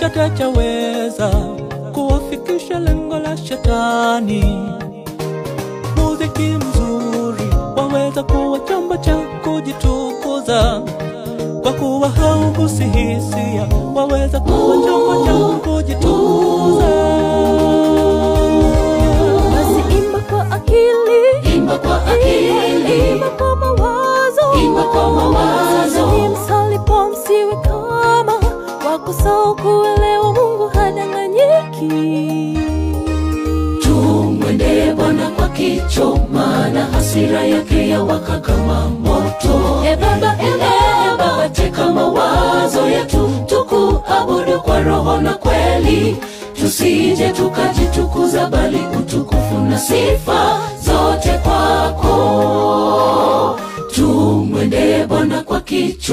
chochote chaweza kuwafikisha lengo la shetani. Muziki mzuri waweza kuwa chombo cha kujitukuza, kwa kuwa haugusi hisia waweza kuwa chombo cha kujitukuza. Basi imba kwa akili, imba kwa akili, imba kwa mawazo, imba kwa mawazo. Msalipo msiwe kama wakusahau kuelewa Mungu hadanganyiki. Tumwende Bwana kwa kicho, maana hasira yake yawaka kama moto. E Baba, teka mawazo yetu, tukuabudu kwa roho na kweli. Tusije tukajitukuza, bali utukufu na sifa zote kwako. Tumwende Bwana kwa kicho,